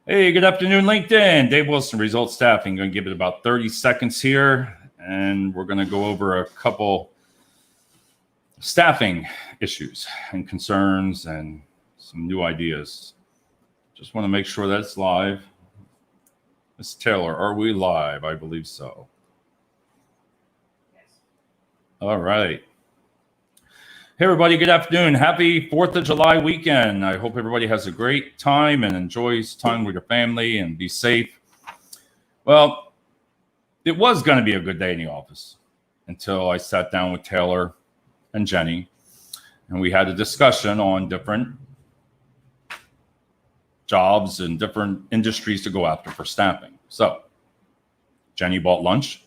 Hey, good afternoon, LinkedIn. Dave Wilson, Results Staffing. Going to give it about 30 seconds here, and we're going to go over a couple staffing issues and concerns and some new ideas. Just want to make sure that's live. Ms. Taylor, are we live? I believe so. Yes. All right. Hey, everybody. Good afternoon. Happy 4th of July weekend. I hope everybody has a great time and enjoys time with your family and be safe. Well, it was going to be a good day in the office until I sat down with Taylor and Jenny, and we had a discussion on different jobs and different industries to go after for staffing. So Jenny bought lunch.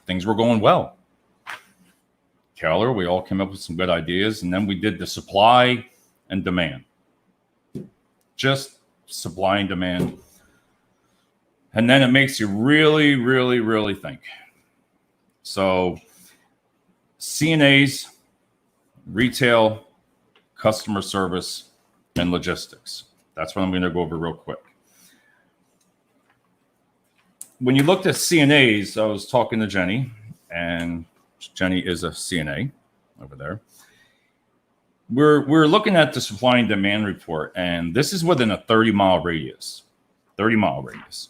Things were going well. Taylor, we all came up with some good ideas, and then we did the supply and demand. Just supply and demand. And then it makes you really, really, really think. So CNAs, retail, customer service, and logistics. That's what I'm going to go over real quick. When you looked at CNAs, I was talking to Jenny, and Jenny is a CNA over there. We're looking at the supply and demand report, and this is within a 30-mile radius. 30-mile radius.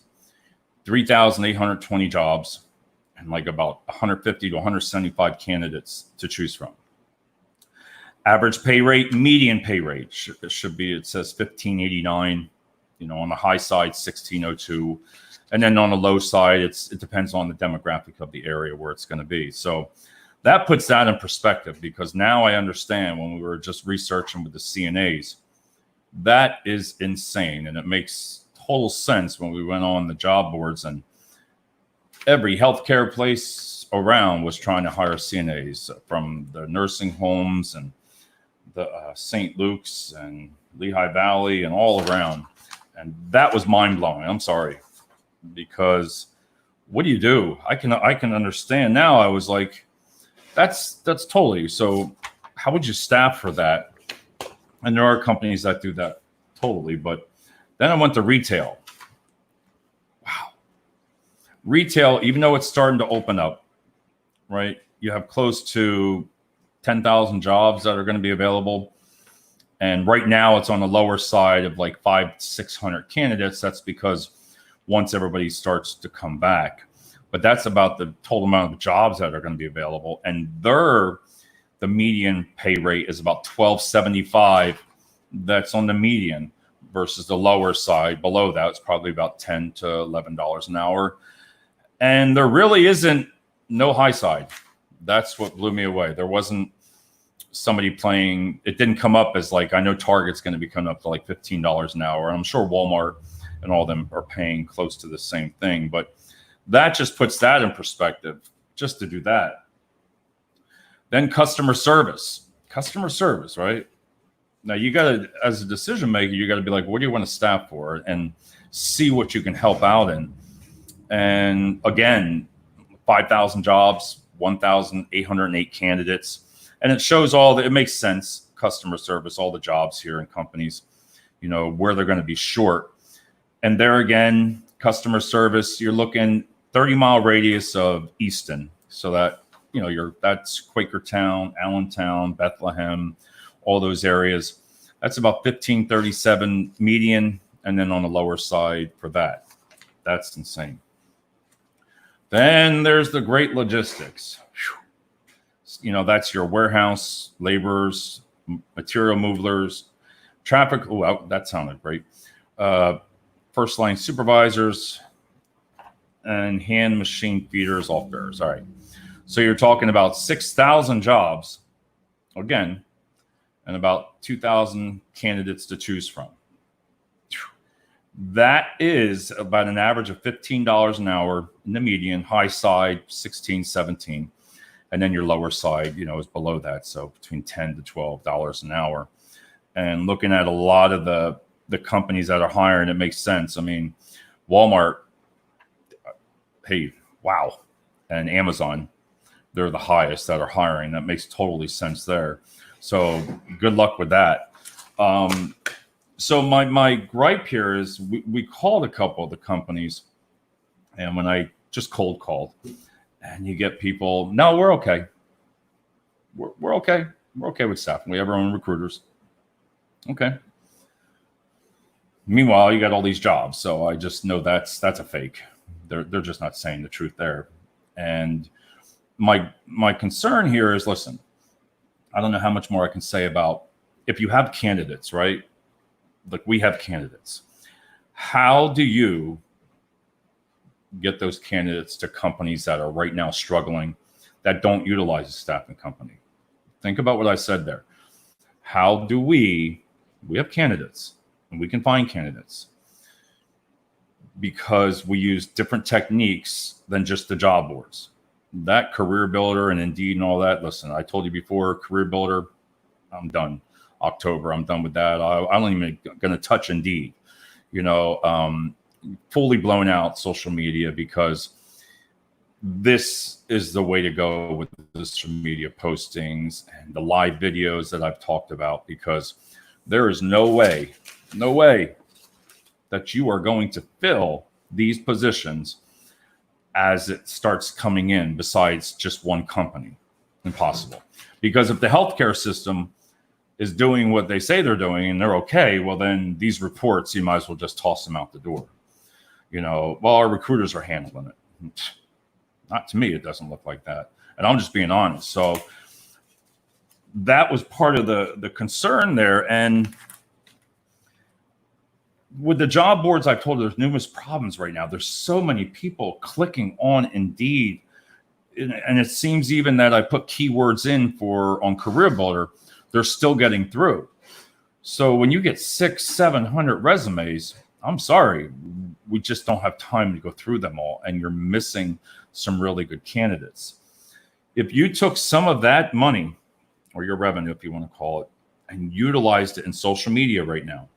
3,820 jobs and like about 150 to 175 candidates to choose from. Average pay rate, median pay rate should be, it says $15.89, on the high side, $16.02. And then on the low side, it depends on the demographic of the area where it's going to be. So that puts that in perspective, because now I understand when we were just researching with the CNAs, that is insane. And it makes total sense when we went on the job boards, and every healthcare place around was trying to hire CNAs, from the nursing homes and the St. Luke's and Lehigh Valley and all around. And that was mind blowing. I'm sorry. Because what do you do? I can understand now. I was like, that's totally. So how would you staff for that? And there are companies that do that totally. But then I went to retail. Wow. Retail, even though it's starting to open up, right? You have close to 10,000 jobs that are going to be available. And right now it's on the lower side of like 500 to 600 candidates. That's because once everybody starts to come back. But that's about the total amount of jobs that are going to be available. And the median pay rate is about $12.75. That's on the median, versus the lower side below that, it's probably about $10 to $11 an hour. And there really isn't no high side. That's what blew me away. There wasn't somebody playing. It didn't come up as like, I know Target's going to be coming up to like $15 an hour. I'm sure Walmart and all of them are paying close to the same thing. But that just puts that in perspective, just to do that. Then customer service, right? Now you got to, as a decision maker, you got to be like, what do you want to staff for? And see what you can help out in. And again, 5,000 jobs, 1,808 candidates. And it shows it makes sense, customer service, all the jobs here in companies, where they're going to be short. And there again, customer service, you're looking 30-mile radius of Easton. So that, that's Quakertown, Allentown, Bethlehem, all those areas. That's about 1537 median. And then on the lower side for that. That's insane. Then there's the great logistics. That's your warehouse, laborers, material movers, traffic. Oh, that sounded great. First line supervisors, and hand machine feeders, all fares. All right. So you're talking about 6,000 jobs, again, and about 2,000 candidates to choose from. That is about an average of $15 an hour in the median, high side, 16, 17. And then your lower side, is below that. So between $10 to $12 an hour. And looking at a lot of the companies that are hiring, it makes sense. I mean, Walmart, hey, wow. And Amazon, they're the highest that are hiring. That makes totally sense there. So good luck with that. So my gripe here is we called a couple of the companies, and when I just cold called, and you get people, no, we're okay. We're okay. We're okay with staff. We have our own recruiters. Okay. Meanwhile, you got all these jobs, so I just know that's a fake. They're just not saying the truth there. And my concern here is, listen, I don't know how much more I can say about if you have candidates, right? Like we have candidates. How do you get those candidates to companies that are right now struggling, that don't utilize a staffing company? Think about what I said there. How do we have candidates, and we can find candidates because we use different techniques than just the job boards. That Career Builder and Indeed and all that. Listen, I told you before, Career Builder, I'm done. October, I'm done with that. I don't even going to touch Indeed. Fully blown out social media, because this is the way to go with the social media postings and the live videos that I've talked about, because there is no way that you are going to fill these positions as it starts coming in besides just one company. Impossible. Because if the healthcare system is doing what they say they're doing and they're okay, well, then these reports, you might as well just toss them out the door. Well, our recruiters are handling it. Not to me, it doesn't look like that. And I'm just being honest. So that was part of the concern there. And with the job boards, I've told you there's numerous problems right now. There's so many people clicking on Indeed. And it seems even that I put keywords in on Career Builder, they're still getting through. So when you get 600-700 resumes, I'm sorry, we just don't have time to go through them all, and you're missing some really good candidates. If you took some of that money, or your revenue, if you want to call it, and utilized it in social media right now,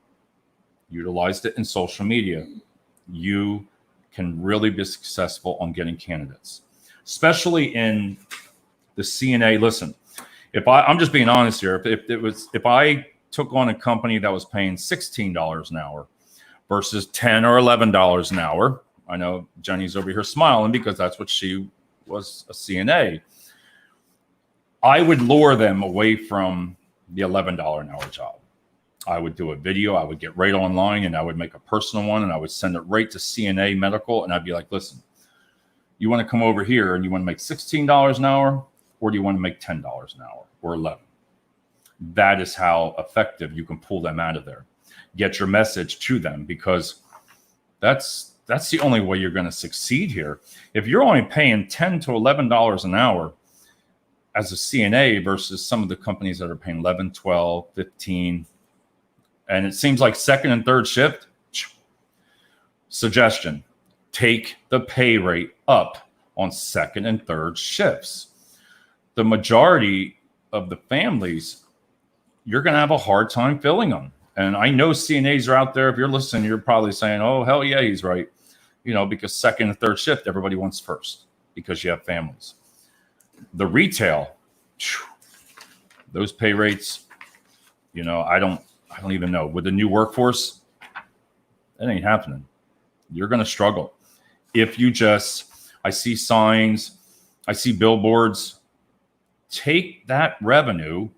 you can really be successful on getting candidates, especially in the CNA. Listen, I'm just being honest here. If I took on a company that was paying $16 an hour versus $10 or $11 an hour, I know Jenny's over here smiling because that's what she was, a CNA. I would lure them away from the $11 an hour job. I would do a video. I would get right online, and I would make a personal one, and I would send it right to CNA Medical, and I'd be like, listen, you want to come over here and you want to make $16 an hour, or do you want to make $10 an hour or $11? That is how effective you can pull them out of there. Get your message to them, because that's the only way you're going to succeed here. If you're only paying $10 to $11 an hour as a CNA versus some of the companies that are paying 11, 12, 15, and it seems like second and third shift, suggestion, take the pay rate up on second and third shifts. The majority of the families, you're going to have a hard time filling them. And I know CNAs are out there. If you're listening, you're probably saying, oh, hell yeah, he's right. Because second and third shift, everybody wants first because you have families. The retail, those pay rates, I don't even know. With the new workforce, it ain't happening. You're going to struggle. If you I see signs, I see billboards, take that revenue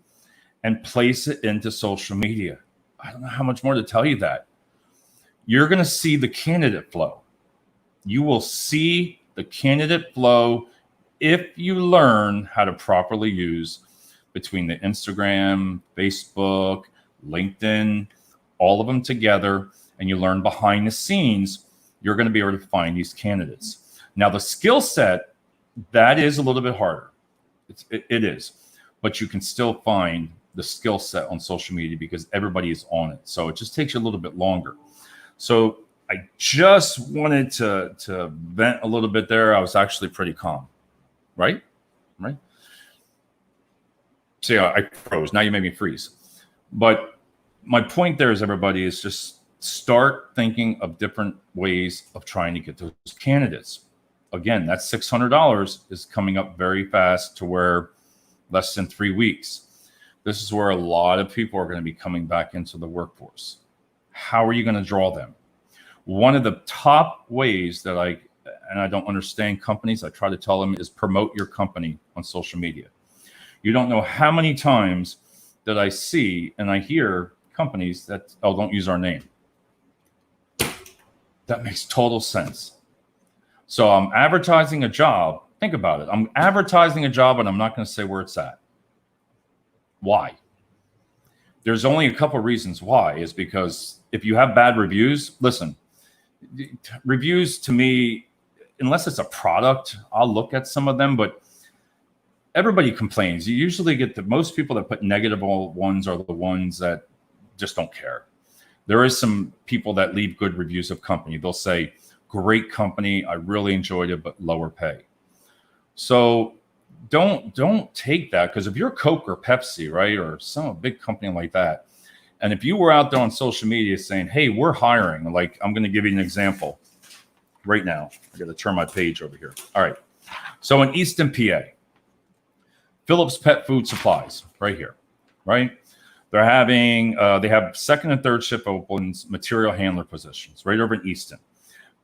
and place it into social media. I don't know how much more to tell you that. You're going to see the candidate flow. You will see the candidate flow if you learn how to properly use between the Instagram, Facebook, LinkedIn, all of them together, and you learn behind the scenes, you're going to be able to find these candidates. Now, the skill set, that is a little bit harder. It is. But you can still find the skill set on social media because everybody is on it. So it just takes you a little bit longer. So I just wanted to vent a little bit there. I was actually pretty calm. Right? See, I froze. Now you made me freeze. But my point there is, everybody, is just start thinking of different ways of trying to get those candidates. Again, that $600 is coming up very fast to where less than 3 weeks. This is where a lot of people are going to be coming back into the workforce. How are you going to draw them? One of the top ways that I don't understand companies, I try to tell them, is promote your company on social media. You don't know how many times that I see and I hear companies that, oh, don't use our name. That makes total sense. So I'm advertising a job. Think about it. I'm advertising a job and I'm not going to say where it's at. Why? There's only a couple of reasons why. Is because if you have bad reviews, listen, reviews to me, unless it's a product, I'll look at some of them, but everybody complains. You usually get the most people that put negative ones are the ones that just don't care. There is some people that leave good reviews of company. They'll say, great company, I really enjoyed it, but lower pay. So don't take that, because if you're Coke or Pepsi, right, or some big company like that, and if you were out there on social media saying, hey, we're hiring, like, I'm going to give you an example right now. I got to turn my page over here. All right. So in Easton, PA, Phillips Pet Food Supplies, right here, right? They're having, they have second and third shift opens, material handler positions right over in Easton.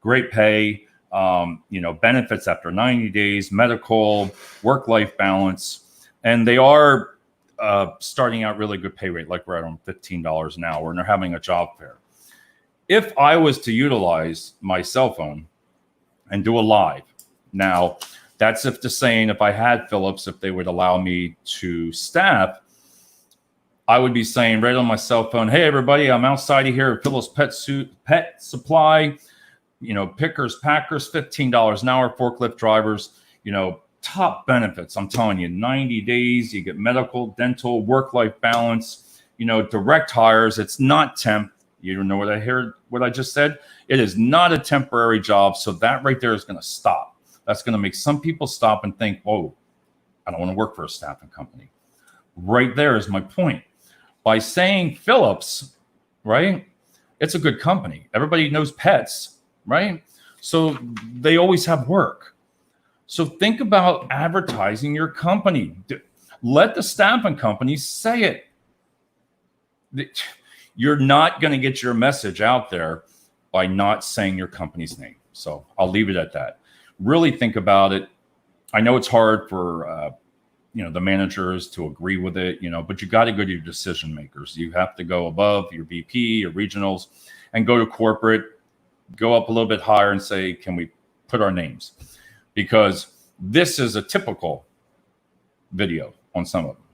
Great pay, benefits after 90 days, medical, work-life balance. And they are starting out really good pay rate, like we're at on $15 an hour, and they're having a job fair. If I was to utilize my cell phone and do a live, now that's if the saying, if I had Phillips, if they would allow me to staff, I would be saying right on my cell phone, hey, everybody, I'm outside of here at Phillips Pet Supply, pickers, packers, $15 an hour, forklift drivers, top benefits. I'm telling you, 90 days, you get medical, dental, work-life balance, direct hires. It's not temp. You don't know what I just said? It is not a temporary job. So that right there is going to stop. That's going to make some people stop and think, whoa, I don't want to work for a staffing company. Right there is my point. By saying Phillips, right, it's a good company. Everybody knows pets, right? So they always have work. So think about advertising your company. Let the staffing companies say it. You're not going to get your message out there by not saying your company's name. So I'll leave it at that. Really think about it. I know it's hard for the managers to agree with it, but you got to go to your decision makers. You have to go above your VP, your regionals, and go to corporate, go up a little bit higher and say, can we put our names? Because this is a typical video on some of them.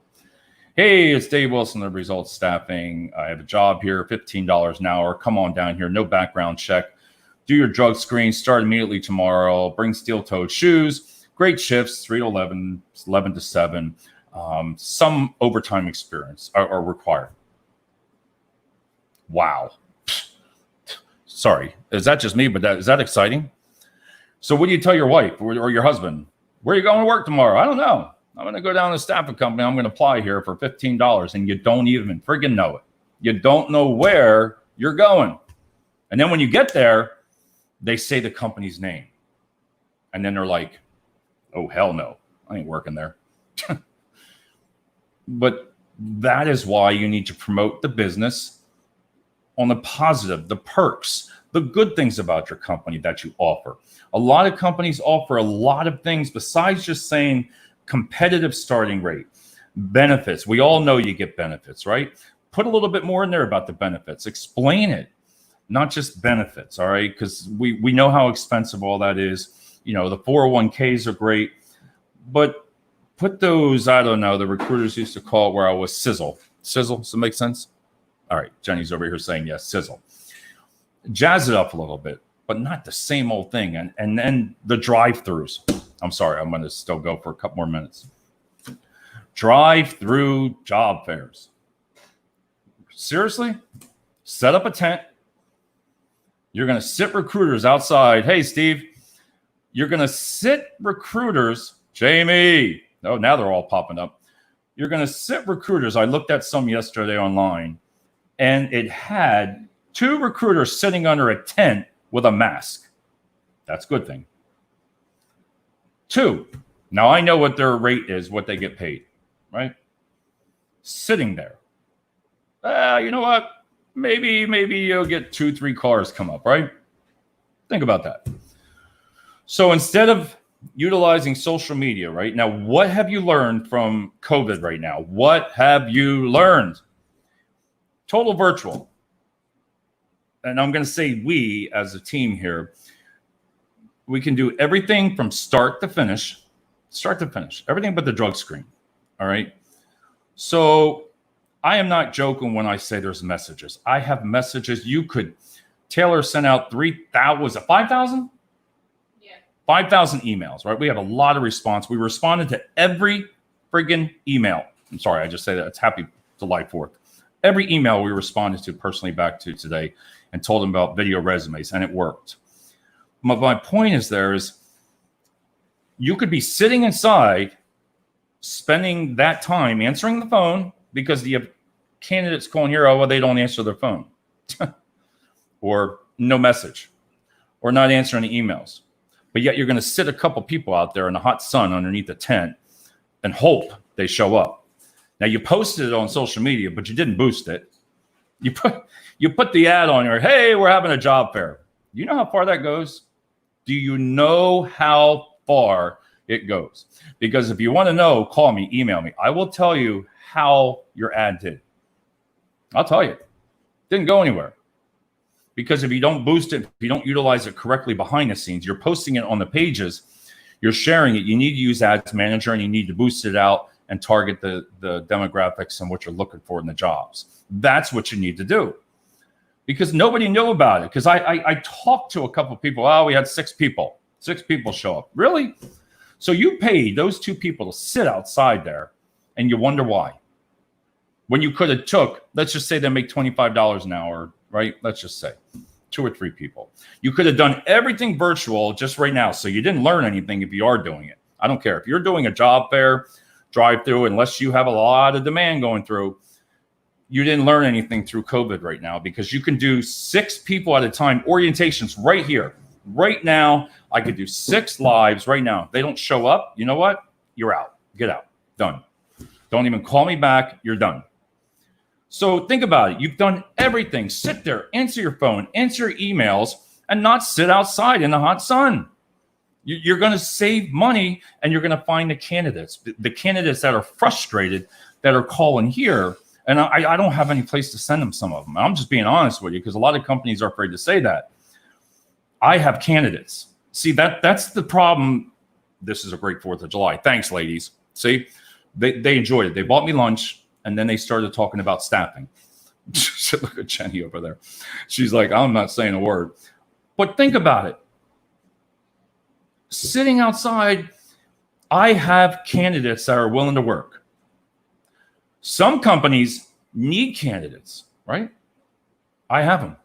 Hey, it's Dave Wilson of Results Staffing. I have a job here, $15 an hour. Come on down here, no background check. Do your drug screen, start immediately tomorrow. Bring steel-toed shoes. Great shifts, 3 to 11, 11 to 7. Some overtime experience are required. Wow. Sorry, is that just me? But is that exciting? So what do you tell your wife or your husband? Where are you going to work tomorrow? I don't know. I'm going to go down to the staffing company. I'm going to apply here for $15, and you don't even friggin' know it. You don't know where you're going. And then when you get there, they say the company's name. And then they're like, oh, hell no, I ain't working there. But that is why you need to promote the business on the positive, the perks, the good things about your company that you offer. A lot of companies offer a lot of things besides just saying competitive starting rate, benefits. We all know you get benefits, right? Put a little bit more in there about the benefits. Explain it, not just benefits, all right? Because we know how expensive all that is. The 401ks are great, but put those, I don't know, the recruiters used to call it where I was sizzle. Sizzle, does it make sense? All right, Jenny's over here saying yes, sizzle. Jazz it up a little bit, but not the same old thing. And then the drive-throughs. I'm sorry, I'm going to still go for a couple more minutes. Drive-through job fairs. Seriously? Set up a tent. You're going to sit recruiters outside. Hey, Steve. You're going to sit recruiters, Jamie. Oh, now they're all popping up. You're going to sit recruiters. I looked at some yesterday online, and it had 2 recruiters sitting under a tent with a mask. That's a good thing. 2. Now, I know what their rate is, what they get paid, right? Sitting there. You know what? maybe you'll get 2-3 cars come up, right? Think about that. So instead of utilizing social media right now, what have you learned from COVID right now? What have you learned? Total virtual. And I'm going to say we as a team here, we can do everything from start to finish, everything but the drug screen. All right. So I am not joking when I say there's messages. I have messages. Taylor sent out 3,000, was it 5,000? Yeah. 5,000 emails, right? We have a lot of response. We responded to every friggin' email. I'm sorry, I just say that. It's happy July 4th. Every email we responded to personally back to today and told them about video resumes, and it worked. My point is you could be sitting inside, spending that time answering the phone because you have candidates calling here, oh, well, they don't answer their phone. Or no message, or not answering the emails. But yet you're going to sit a couple people out there in the hot sun underneath a tent and hope they show up. Now you posted it on social media, but you didn't boost it. You put the ad on there, hey, we're having a job fair. You know how far that goes? Do you know how far it goes? Because if you want to know, call me, email me. I will tell you how your ad did. I'll tell you. Didn't go anywhere. Because if you don't boost it, if you don't utilize it correctly behind the scenes, you're posting it on the pages, you're sharing it, you need to use Ads Manager and you need to boost it out and target the demographics and what you're looking for in the jobs. That's what you need to do. Because nobody knew about it. Because I talked to a couple of people. Oh, we had 6 people. 6 people show up. Really? So you paid those 2 people to sit outside there and you wonder why. When you could have took, let's just say they make $25 an hour, right? Let's just say 2 or 3 people. You could have done everything virtual just right now. So you didn't learn anything if you are doing it. I don't care. If you're doing a job fair, drive through, unless you have a lot of demand going through, you didn't learn anything through COVID right now because you can do 6 people at a time, orientations right here. Right now, I could do 6 lives right now. If they don't show up, you know what? You're out. Get out. Done. Don't even call me back. You're done. So think about it. You've done everything. Sit there, answer your phone, answer your emails, and not sit outside in the hot sun. You're going to save money, and you're going to find the candidates that are frustrated, that are calling here. And I don't have any place to send them, some of them. I'm just being honest with you because a lot of companies are afraid to say that. I have candidates. See, that's the problem. This is a great 4th of July. Thanks, ladies. See, they enjoyed it. They bought me lunch. And then they started talking about staffing. Look at Jenny over there. She's like, I'm not saying a word. But think about it. Sitting outside, I have candidates that are willing to work. Some companies need candidates, right? I have them.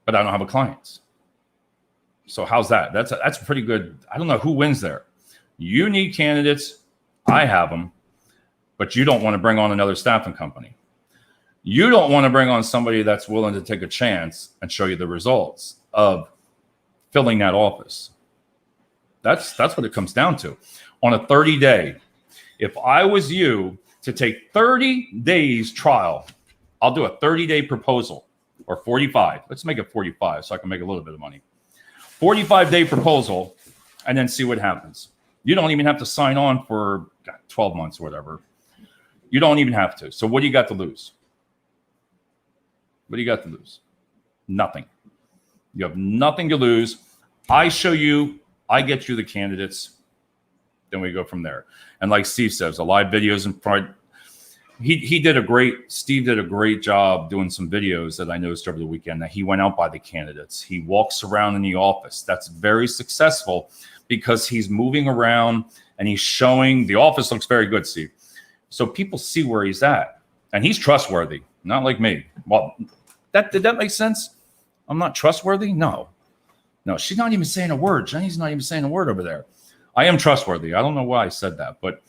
But I don't have a clients. So how's that? That's pretty good. I don't know who wins there. You need candidates. I have them. But you don't want to bring on another staffing company. You don't want to bring on somebody that's willing to take a chance and show you the results of filling that office. That's what it comes down to. On a 30-day, if I was you to take 30 days trial, I'll do a 30-day proposal, or 45. Let's make it 45 so I can make a little bit of money. 45-day proposal, and then see what happens. You don't even have to sign on for 12 months or whatever. You don't even have to. So what do you got to lose? What do you got to lose? Nothing. You have nothing to lose. I show you, I get you the candidates. Then we go from there. And like Steve says, the live videos in front. Steve did a great job doing some videos that I noticed over the weekend, that he went out by the candidates. He walks around in the office. That's very successful because he's moving around and he's showing, the office looks very good, Steve. So people see where he's at, and he's trustworthy, not like me. Well, did that make sense? I'm not trustworthy? No, she's not even saying a word. Jenny's not even saying a word over there. I am trustworthy. I don't know why I said that, but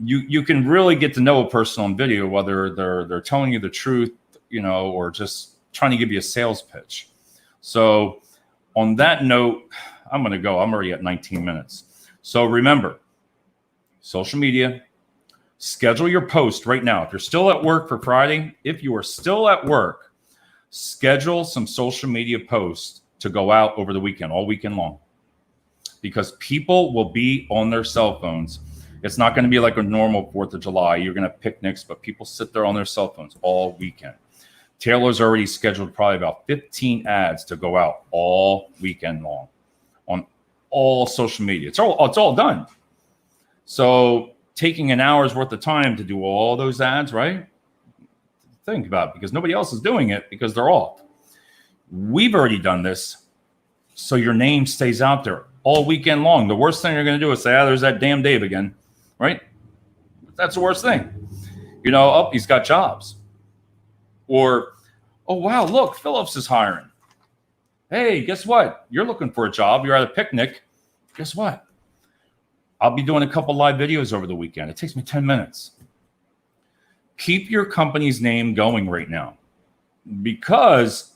you can really get to know a person on video, whether they're telling you the truth, or just trying to give you a sales pitch. So on that note, I'm going to go. I'm already at 19 minutes. So remember, social media, Schedule your post right now. If you're still at work for Friday, if you are still at work, schedule some social media posts to go out over the weekend, all weekend long, because people will be on their cell phones. It's not going to be like a normal 4th of July. You're going to have picnics, but people sit there on their cell phones all weekend. Taylor's already scheduled probably about 15 ads to go out all weekend long on all social media. It's all done. So taking an hour's worth of time to do all those ads, right? Think about it, because nobody else is doing it because they're off. We've already done this, so your name stays out there all weekend long. The worst thing you're going to do is say, there's that damn Dave again, right? That's the worst thing. He's got jobs. Or, oh, wow, look, Phillips is hiring. Hey, guess what? You're looking for a job. You're at a picnic. Guess what? I'll be doing a couple live videos over the weekend. It takes me 10 minutes. Keep your company's name going right now, because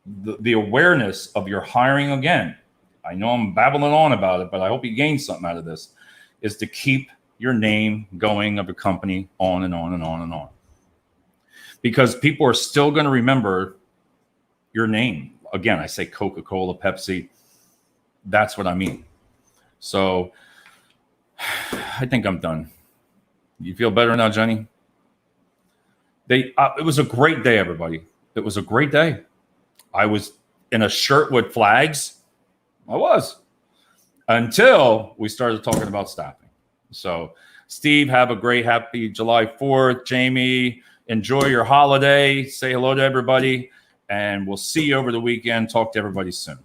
the awareness of your hiring, again, I know I'm babbling on about it, but I hope you gain something out of this, is to keep your name going of a company on and on and on and on. Because people are still going to remember your name. Again, I say Coca-Cola, Pepsi. That's what I mean. So I think I'm done. You feel better now, Jenny? It was a great day, everybody. It was a great day. I was in a shirt with flags. I was. Until we started talking about staffing. So, Steve, have a great, happy July 4th. Jamie, enjoy your holiday. Say hello to everybody. And we'll see you over the weekend. Talk to everybody soon.